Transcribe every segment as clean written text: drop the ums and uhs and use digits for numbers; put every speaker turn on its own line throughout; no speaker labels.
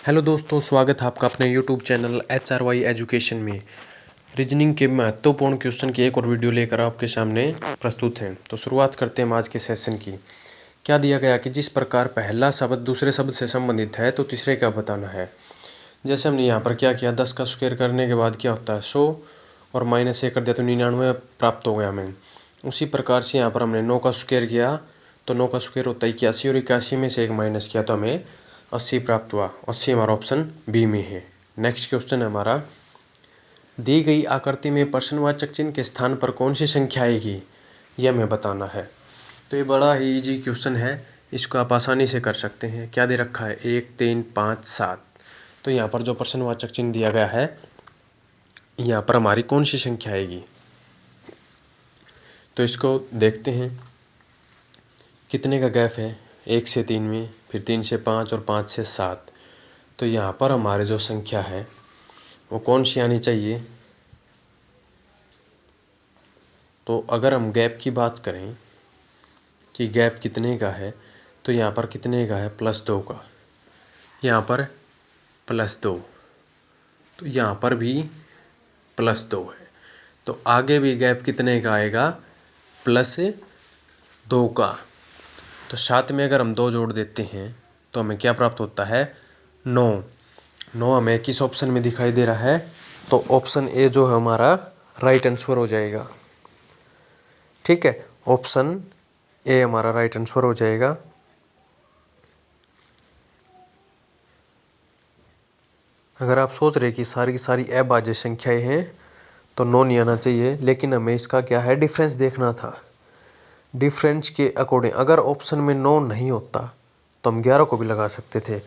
Hello दोस्तों, स्वागत है आपका अपने यूट्यूब चैनल HRY एजुकेशन में। रीजनिंग के महत्वपूर्ण क्वेश्चन की एक और वीडियो लेकर आपके सामने प्रस्तुत हैं। तो शुरुआत करते हैं आज के सेशन की। क्या दिया गया कि जिस प्रकार पहला शब्द दूसरे शब्द से संबंधित है तो तीसरे का बताना है। जैसे हमने यहाँ पर क्या किया, 10 का स्क्वायर करने के बाद क्या होता है 100 और -1 कर दिया तो 99 प्राप्त हो गया हमें। उसी प्रकार से यहाँ पर हमने 9 का स्क्वायर किया तो 9 का स्क्वायर होता है 81 और 81 में से 1 माइनस किया तो हमें 80 प्राप्त हुआ। 80 हमारा ऑप्शन बी में है। नेक्स्ट क्वेश्चन है हमारा, दी गई आकृति में प्रश्नवाचक चिन्ह के स्थान पर कौन सी संख्या आएगी, यह हमें बताना है। तो ये बड़ा ही इजी क्वेश्चन है, इसको आप आसानी से कर सकते हैं। क्या दे रखा है 1 3 5 7। तो यहाँ पर जो प्रश्नवाचक चिन्ह दिया गया है यहाँ पर हमारी कौन सी संख्या आएगी, तो इसको देखते हैं। कितने का गैप है 1 से 3 में, फिर 3 से 5 और 5 से 7। तो यहाँ पर हमारे जो संख्या है वो कौन सी आनी चाहिए। तो अगर हम गैप की बात करें कि गैप कितने का है, तो यहाँ पर कितने का है +2 का, यहाँ पर +2, तो यहाँ पर भी +2 है। तो आगे भी गैप कितने का आएगा +2 का। तो साथ में अगर हम 2 जोड़ देते हैं तो हमें क्या प्राप्त होता है 9। 9 हमें किस ऑप्शन में दिखाई दे रहा है, तो ऑप्शन ए जो है हमारा राइट आंसर हो जाएगा। ठीक है, ऑप्शन ए हमारा राइट आंसर हो जाएगा। अगर आप सोच रहे कि सारी की सारी अभाज्य संख्याएं हैं तो 9 नहीं आना चाहिए, लेकिन हमें इसका क्या है डिफरेंस देखना था। डिफरेंस के अकॉर्डिंग अगर ऑप्शन में 9 नहीं होता तो हम 11 को भी लगा सकते थे,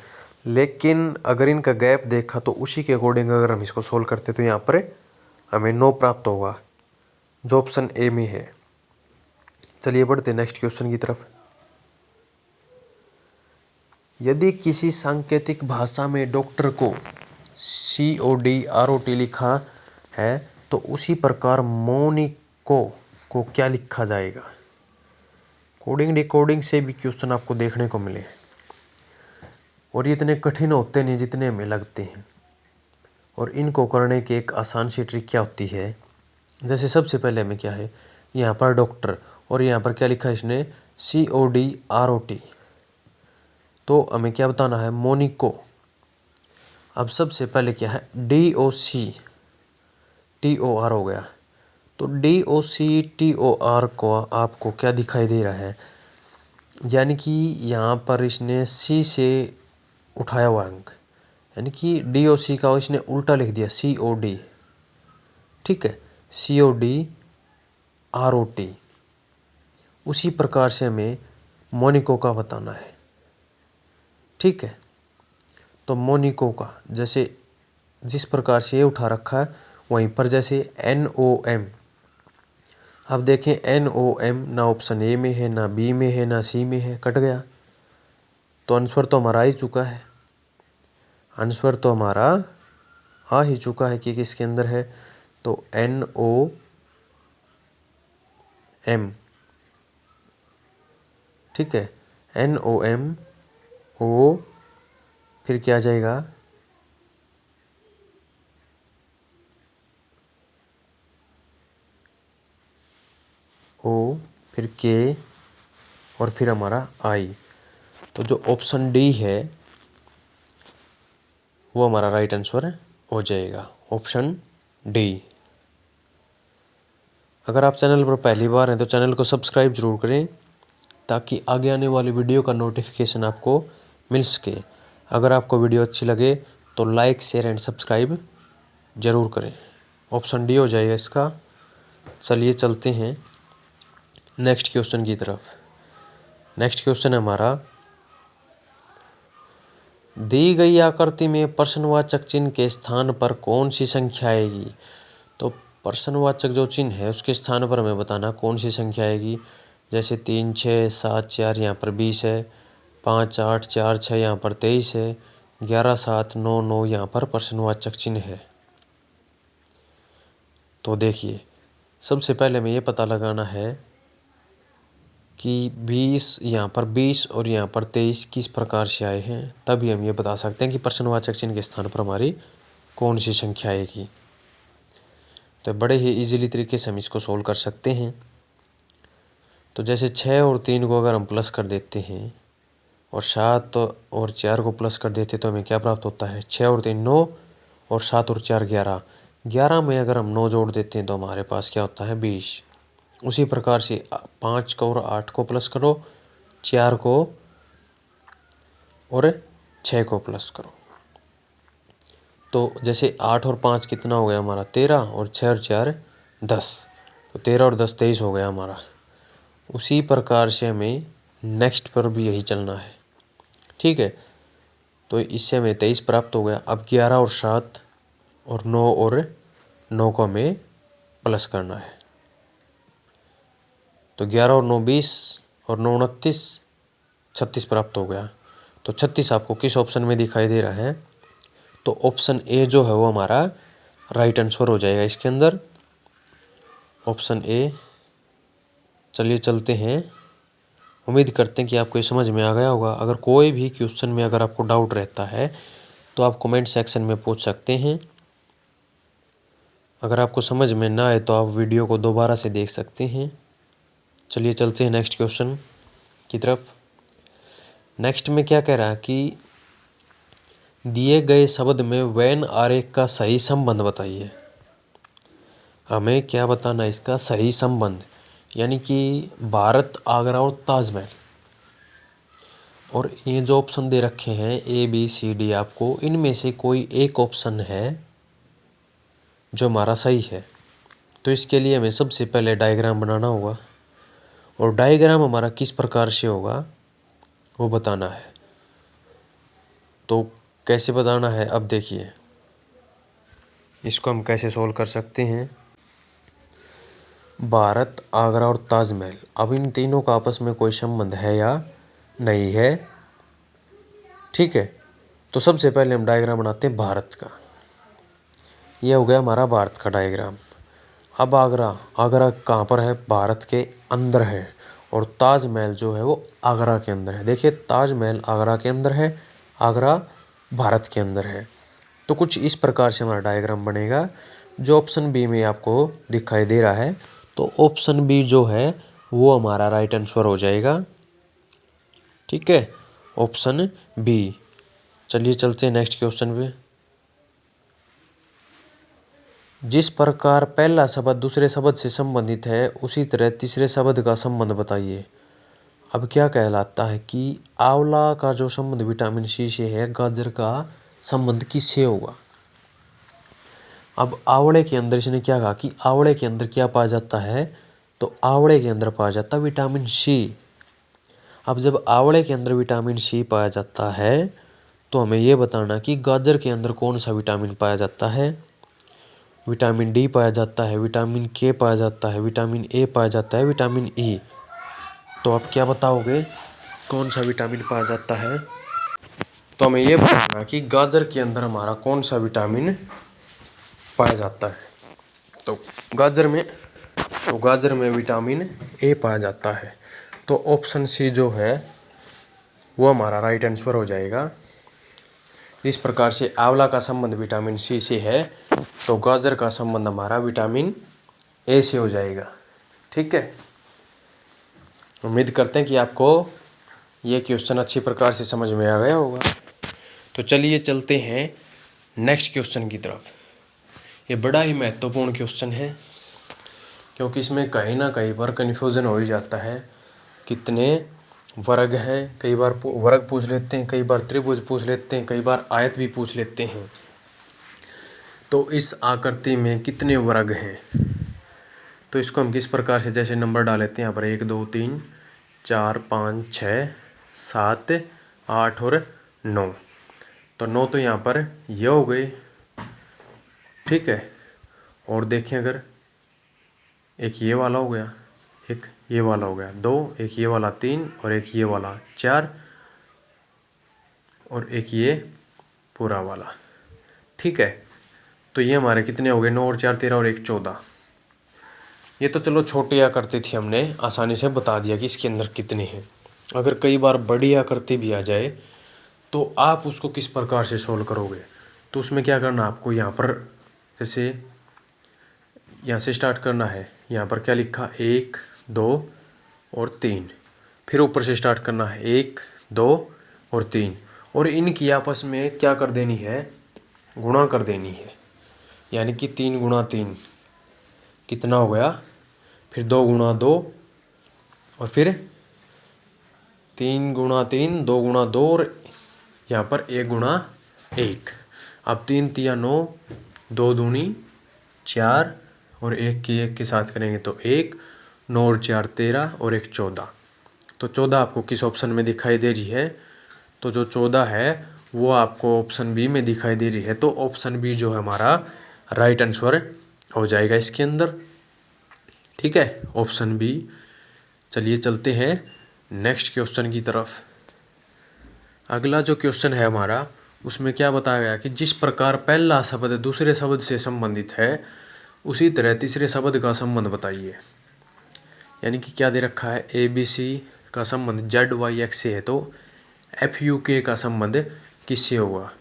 लेकिन अगर इनका गैप देखा तो उसी के अकॉर्डिंग अगर हम इसको सोल्व करते तो यहाँ पर हमें 9 प्राप्त होगा, जो ऑप्शन ए में है। चलिए बढ़ते नेक्स्ट क्वेश्चन की तरफ। यदि किसी सांकेतिक भाषा में डॉक्टर को CODROT लिखा है तो उसी प्रकार मोनिको को क्या लिखा जाएगा। कोडिंग रिकॉर्डिंग से भी क्वेश्चन आपको देखने को मिले हैं और ये इतने कठिन होते नहीं जितने हमें लगते हैं। और इनको करने की एक आसान सी ट्रिक क्या होती है, जैसे सबसे पहले हमें क्या है यहाँ पर डॉक्टर और यहाँ पर क्या लिखा है इसने CODROT, तो हमें क्या बताना है मोनिको। अब सबसे पहले क्या है DOCTOR हो गया, तो DOCTOR को आपको क्या दिखाई दे रहा है, यानी कि यहाँ पर इसने C से उठाया हुआ अंक, यानी कि DOC का इसने उल्टा लिख दिया COD। ठीक है, CODROT। उसी प्रकार से हमें मोनिको का बताना है। ठीक है, तो मोनिको का जैसे जिस प्रकार से ये उठा रखा है वहीं पर जैसे NOM। अब देखें NOM ना ऑप्शन ए में है, ना बी में है, ना सी में है, कट गया। तो आंसर तो हमारा आ ही चुका है, आंसर तो हमारा आ ही चुका है कि किसके अंदर है, तो NOM। ठीक है, NOM ओ, फिर क्या आ जाएगा O, फिर K और फिर हमारा I। तो जो ऑप्शन डी है वो हमारा राइट आंसर हो जाएगा, ऑप्शन डी। अगर आप चैनल पर पहली बार हैं तो चैनल को सब्सक्राइब जरूर करें ताकि आगे आने वाली वीडियो का नोटिफिकेशन आपको मिल सके। अगर आपको वीडियो अच्छी लगे तो लाइक शेयर एंड सब्सक्राइब जरूर करें, ऑप्शन डी हो जाएगा इसका। चलिए चलते हैं नेक्स्ट क्वेश्चन की तरफ। नेक्स्ट क्वेश्चन है हमारा, दी गई आकृति में प्रश्नवाचक चिन्ह के स्थान पर कौन सी संख्या आएगी। तो प्रश्नवाचक जो चिन्ह है उसके स्थान पर हमें बताना कौन सी संख्या आएगी। जैसे 3 6 7 4 यहाँ पर 20 है, 5 8 4 6 यहाँ पर 23 है, 11 7 9 9 यहाँ पर प्रश्नवाचक चिन्ह है। तो देखिए सबसे पहले हमें ये पता लगाना है कि 20 यहाँ पर 20 और यहाँ पर 23 किस प्रकार से आए हैं, तभी हम ये बता सकते हैं कि प्रश्नवाचक चिन्ह के स्थान पर हमारी कौन सी संख्या आएगी। तो बड़े ही इजीली तरीके से हम इसको सोल्व कर सकते हैं। तो जैसे 6 और 3 को अगर हम प्लस कर देते हैं और 7 और 4 को प्लस कर देते तो हमें क्या प्राप्त होता है, 6 और 3 9 और 7 और 4 11। 11 में अगर हम 9 जोड़ देते हैं तो हमारे पास क्या होता है 20। उसी प्रकार से 5 को और 8 को प्लस करो, 4 को और 6 को प्लस करो। तो जैसे 8 और 5 कितना हो गया हमारा 13 और 6 और 4 10। तो 13 और 10 23 हो गया हमारा। उसी प्रकार से हमें नेक्स्ट पर भी यही चलना है। ठीक है, तो इससे हमें 23 प्राप्त हो गया। अब 11 और 7 और 9 और 9 को हमें प्लस करना है। तो 11 और 9 20 और 9 29 36 प्राप्त हो गया। तो 36 आपको किस ऑप्शन में दिखाई दे रहा है, तो ऑप्शन ए जो है वो हमारा राइट आंसर हो जाएगा इसके अंदर, ऑप्शन ए। चलिए चलते हैं। उम्मीद करते हैं कि आपको ये समझ में आ गया होगा। अगर कोई भी क्वेश्चन में अगर आपको डाउट रहता है तो आप कमेंट सेक्शन में पूछ सकते हैं। अगर आपको समझ में ना आए तो आप वीडियो को दोबारा से देख सकते हैं। चलिए चलते हैं नेक्स्ट क्वेश्चन की तरफ। नेक्स्ट में क्या कह रहा है कि दिए गए शब्द में वेन आरेख का सही संबंध बताइए। हमें क्या बताना है, इसका सही संबंध, यानी कि भारत, आगरा और ताजमहल। और ये जो ऑप्शन दे रखे हैं ए बी सी डी, आपको इनमें से कोई एक ऑप्शन है जो हमारा सही है। तो इसके लिए हमें सबसे पहले डायग्राम बनाना होगा, और डायग्राम हमारा किस प्रकार से होगा वो बताना है। तो कैसे बताना है, अब देखिए इसको हम कैसे सोल्व कर सकते हैं। भारत, आगरा और ताजमहल, अब इन तीनों का आपस में कोई संबंध है या नहीं है। ठीक है, तो सबसे पहले हम डायग्राम बनाते हैं भारत का। ये हो गया हमारा भारत का डायग्राम। अब आगरा, आगरा कहाँ पर है, भारत के अंदर है, और ताजमहल जो है वो आगरा के अंदर है। देखिए ताजमहल आगरा के अंदर है, आगरा भारत के अंदर है। तो कुछ इस प्रकार से हमारा डायग्राम बनेगा जो ऑप्शन बी में आपको दिखाई दे रहा है। तो ऑप्शन बी जो है वो हमारा राइट आंसर हो जाएगा। ठीक है, ऑप्शन बी। चलिए चलते हैं नेक्स्ट क्वेश्चन पे। जिस प्रकार पहला शब्द दूसरे शब्द से संबंधित है उसी तरह तीसरे शब्द का संबंध बताइए। अब क्या कहलाता है कि आंवला का जो संबंध विटामिन सी से है, गाजर का संबंध किससे होगा। अब आंवले के अंदर इसने क्या कहा कि आंवले के अंदर क्या पाया जाता है, तो आंवले के अंदर पाया जाता है विटामिन सी। अब जब आंवले के अंदर विटामिन सी पाया जाता है तो हमें यह बताना कि गाजर के अंदर कौन सा विटामिन पाया जाता है। विटामिन डी पाया जाता है, विटामिन के पाया जाता है, विटामिन ए पाया जाता है, विटामिन ई। तो आप क्या बताओगे कौन सा विटामिन पाया जाता है। तो हमें यह बताना कि गाजर के अंदर हमारा कौन सा विटामिन पाया जाता है। तो गाजर में विटामिन ए पाया जाता है। तो ऑप्शन सी जो है वो हमारा राइट आंसर हो जाएगा। इस प्रकार से आंवला का संबंध विटामिन सी से है, तो गाजर का संबंध हमारा विटामिन ए से हो जाएगा। ठीक है, उम्मीद करते हैं कि आपको ये क्वेश्चन अच्छी प्रकार से समझ में आ गया होगा। तो चलिए चलते हैं नेक्स्ट क्वेश्चन की तरफ। ये बड़ा ही महत्वपूर्ण क्वेश्चन है क्योंकि इसमें कहीं ना कहीं बार कन्फ्यूज़न हो ही जाता है। कितने वर्ग हैं, कई बार वर्ग पूछ लेते हैं, कई बार त्रिभुज पूछ लेते हैं, कई बार आयत भी पूछ लेते हैं। तो इस आकृति में कितने वर्ग हैं, तो इसको हम किस प्रकार से जैसे नंबर डाल लेते हैं यहाँ पर 1 2 3 4 5 6 7 8 और 9। तो 9 तो यहाँ पर ये हो गए। ठीक है, और देखें अगर एक ये वाला हो गया, एक ये वाला हो गया 2, एक ये वाला 3 और एक ये वाला 4 और एक ये पूरा वाला। ठीक है, तो ये हमारे कितने हो गए 9 और 4 13 और 1 14। ये तो चलो छोटी आकृति थी, हमने आसानी से बता दिया कि इसके अंदर कितने हैं। अगर कई बार बड़ी आकृति भी आ जाए तो आप उसको किस प्रकार से सोल्व करोगे, तो उसमें क्या करना आपको, यहाँ पर जैसे यहाँ से स्टार्ट करना है। यहाँ पर क्या लिखा, 1 2 और 3। फिर ऊपर से स्टार्ट करना है 1 2 और 3, और इनकी आपस में क्या कर देनी है, गुणा कर देनी है। यानी कि 3 गुणा 3 कितना हो गया, फिर 2 गुणा 2, और फिर 3 गुणा 3 2 गुणा 2, और यहाँ पर 1 गुणा 1। अब 3 तिया 9, 2 दूनी 4, और 1 की 1 के साथ करेंगे तो 1, 9 और 4 13, और 1 14। तो 14 आपको किस ऑप्शन में दिखाई दे रही है, तो जो 14 है वो आपको ऑप्शन बी में दिखाई दे रही है। तो ऑप्शन बी जो है हमारा राइट आंसर हो जाएगा इसके अंदर। ठीक है, ऑप्शन बी। चलिए चलते हैं नेक्स्ट क्वेश्चन की तरफ। अगला जो क्वेश्चन है हमारा, उसमें क्या बताया गया कि जिस प्रकार पहला शब्द दूसरे शब्द से संबंधित है, उसी तरह तीसरे शब्द का संबंध बताइए। यानी कि क्या दे रखा है, ए बी सी का संबंध जेड वाई एक्स से है, तो एफ यू के का संबंध किससे होगा।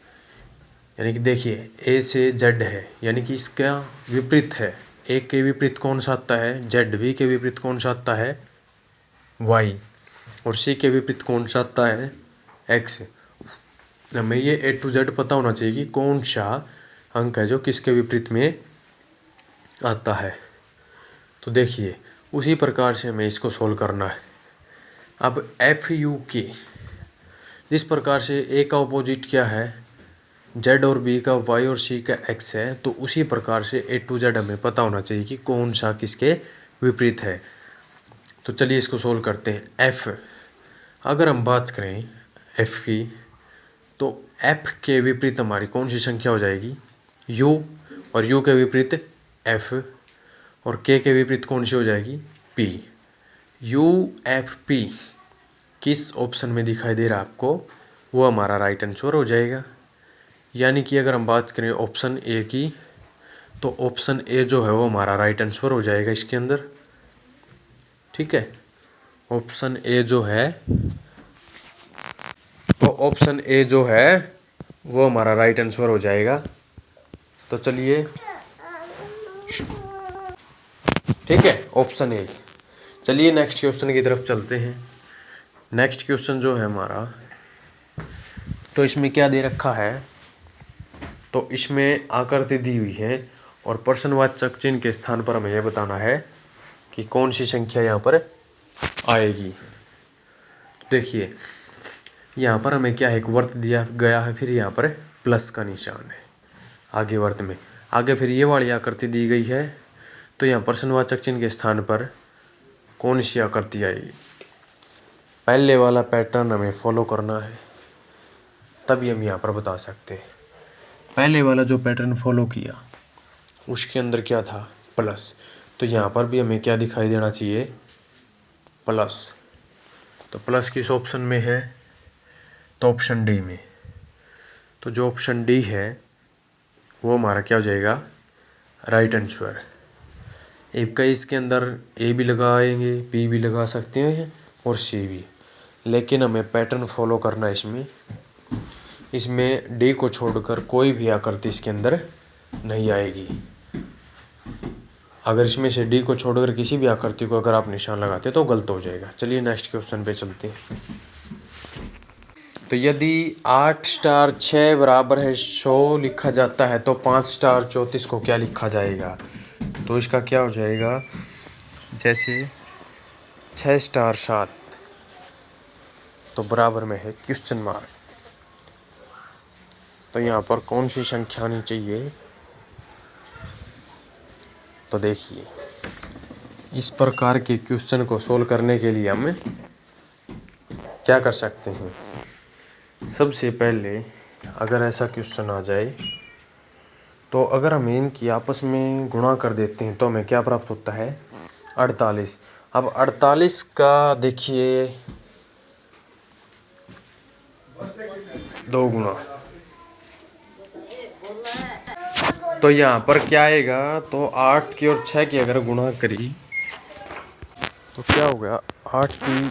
यानी कि देखिए, ए से जेड है, यानी कि इसका विपरीत है। ए के विपरीत कौन सा आता है, जेड। बी के विपरीत कौन सा आता है, वाई। और सी के विपरीत कौन सा आता है, एक्स। हमें ये ए टू जेड पता होना चाहिए कि कौन सा अंक है जो किसके विपरीत में आता है। तो देखिए, उसी प्रकार से हमें इसको सोल्व करना है। अब एफ यू के, जिस प्रकार से ए का ऑपोजिट क्या है, जेड, और बी का वाई, और सी का एक्स है, तो उसी प्रकार से ए टू जेड हमें पता होना चाहिए कि कौन सा किसके विपरीत है। तो चलिए इसको सोल्व करते हैं। एफ, अगर हम बात करें एफ की, तो एफ के विपरीत हमारी कौन सी संख्या हो जाएगी, यू, और यू के विपरीत एफ, और के विपरीत कौन सी हो जाएगी, पी। यू एफ पी किस ऑप्शन में दिखाई दे रहा है आपको, वो हमारा राइट आंसर हो जाएगा। यानी कि अगर हम बात करें ऑप्शन ए की, तो ऑप्शन ए जो है वो हमारा राइट आंसर हो जाएगा इसके अंदर। ठीक है, ऑप्शन ए जो है, तो ऑप्शन ए जो है वो हमारा राइट आंसर हो जाएगा। तो चलिए, ठीक है, ऑप्शन ए। चलिए नेक्स्ट क्वेश्चन की तरफ चलते हैं। नेक्स्ट क्वेश्चन जो है हमारा, तो इसमें क्या दे रखा है, तो इसमें आकृति दी हुई है, और प्रश्नवाचक चिन्ह के स्थान पर हमें यह बताना है कि कौन सी संख्या यहाँ पर आएगी। देखिए, यहाँ पर हमें क्या है, एक वर्त दिया गया है, फिर यहाँ पर प्लस का निशान है आगे वर्त में, आगे फिर ये वाली आकृति दी गई है। तो यहाँ प्रश्नवाचक चिन्ह के स्थान पर कौन सी आकृति आएगी, पहले वाला पैटर्न हमें फॉलो करना है, तभी हम यहाँ पर बता सकते हैं। पहले वाला जो पैटर्न फॉलो किया उसके अंदर क्या था, प्लस। तो यहाँ पर भी हमें क्या दिखाई देना चाहिए, प्लस। तो प्लस किस ऑप्शन में है, तो ऑप्शन डी में। तो जो ऑप्शन डी है वो हमारा क्या हो जाएगा, राइट आंसर। एक कई इसके अंदर ए भी लगाएंगे, बी भी लगा सकते हैं, और सी भी, लेकिन हमें पैटर्न फॉलो करना है इसमें डी को छोड़कर कोई भी आकृति इसके अंदर नहीं आएगी। अगर इसमें से डी को छोड़कर किसी भी आकृति को अगर आप निशान लगाते तो गलत हो जाएगा। चलिए नेक्स्ट क्वेश्चन पे चलते हैं। तो यदि 8 स्टार 6 बराबर है 100 लिखा जाता है, तो 5 स्टार 34 को क्या लिखा जाएगा। तो इसका क्या हो जाएगा, जैसे 6 स्टार 7 तो बराबर में है क्वेश्चन मार्क। तो यहाँ पर कौन सी संख्या आनी चाहिए, तो देखिए, इस प्रकार के क्वेश्चन को सोल्व करने के लिए हम क्या कर सकते हैं। सबसे पहले अगर ऐसा क्वेश्चन आ जाए, तो अगर हम इनकी आपस में गुणा कर देते हैं तो हमें क्या प्राप्त होता है, 48। अब 48 का देखिए 2 गुना, तो यहाँ पर क्या आएगा, तो 8 की और 6 की अगर गुणा करी तो क्या हो गया, 8 की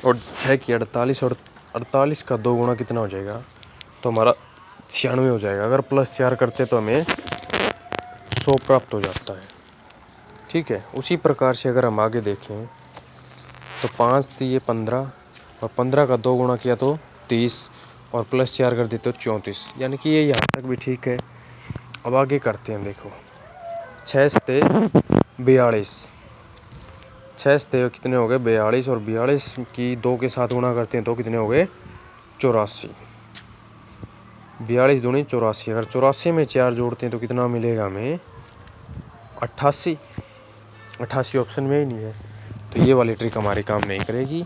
और 6 की 48, और 48 का 2 गुना कितना हो जाएगा, तो हमारा 96 हो जाएगा। अगर +4 करते तो हमें 100 प्राप्त हो जाता है। ठीक है, उसी प्रकार से अगर हम आगे देखें तो 5 थी ये 15, और 15 का 2 गुना किया तो 30, और +4 कर देते तो 34, यानी कि ये यहाँ तक भी ठीक है। अब आगे करते हैं, देखो 6 सते 42, 6 सते कितने हो गए 42, और 42 की 2 के साथ गुणा करते हैं तो कितने हो गए 84, 42 दूनी 84। अगर 84 में 4 जोड़ते हैं तो कितना मिलेगा हमें 88, 88 ऑप्शन में ही नहीं है, तो ये वाली ट्रिक हमारी काम नहीं करेगी।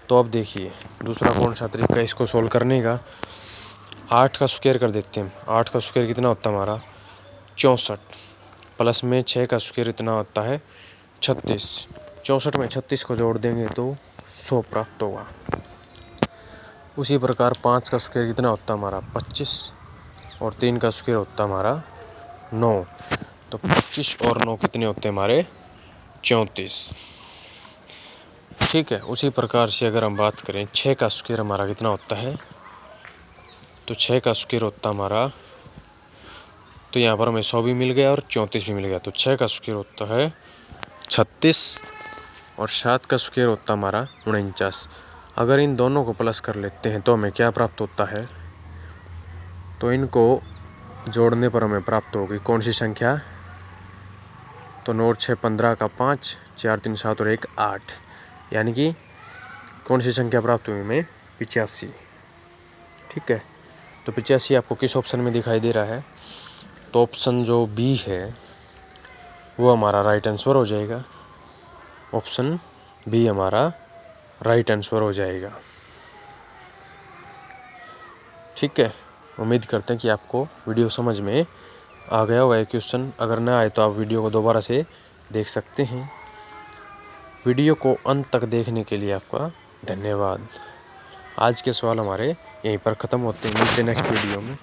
तो अब देखिए दूसरा कौन सा तरीका है इसको सोल्व करने का। 8 का स्क्वायर कर देते हैं। 8 का स्क्वायर कितना होता है हमारा 64, प्लस में 6 का स्क्वायर इतना होता है 36, 64 में 36 को जोड़ देंगे तो 100 प्राप्त होगा। उसी प्रकार 5 का स्क्वायर कितना होता है हमारा 25, और 3 का स्क्वायर होता है हमारा 9, तो 25 और 9 कितने होते हैं हमारे 34। ठीक है, उसी प्रकार से अगर हम बात करें 6 का स्क्वायर हमारा कितना होता है, तो 6 का स्क्वायर होता हमारा, तो यहाँ पर हमें 100 भी मिल गया और 34 भी मिल गया, तो 6 का स्क्वायर होता है 36, और 7 का स्क्वायर होता हमारा 49। अगर इन दोनों को प्लस कर लेते हैं तो हमें क्या प्राप्त होता है, तो इनको जोड़ने पर हमें प्राप्त होगी कौन सी संख्या, तो 9 और 6 15 का 5, 4 3 7 और 1 8, यानी कि कौन सी संख्या प्राप्त हुई हमें 85। ठीक है, तो 85 आपको किस ऑप्शन में दिखाई दे रहा है, तो ऑप्शन जो बी है वो हमारा राइट आंसर हो जाएगा। ऑप्शन बी हमारा राइट आंसर हो जाएगा। ठीक है, उम्मीद करते हैं कि आपको वीडियो समझ में आ गया होगा ये क्वेश्चन। अगर ना आए तो आप वीडियो को दोबारा से देख सकते हैं। वीडियो को अंत तक देखने के लिए आपका धन्यवाद। आज के सवाल हमारे यहीं पर ख़त्म होते हैं। मिलते हैं नेक्स्ट वीडियो में।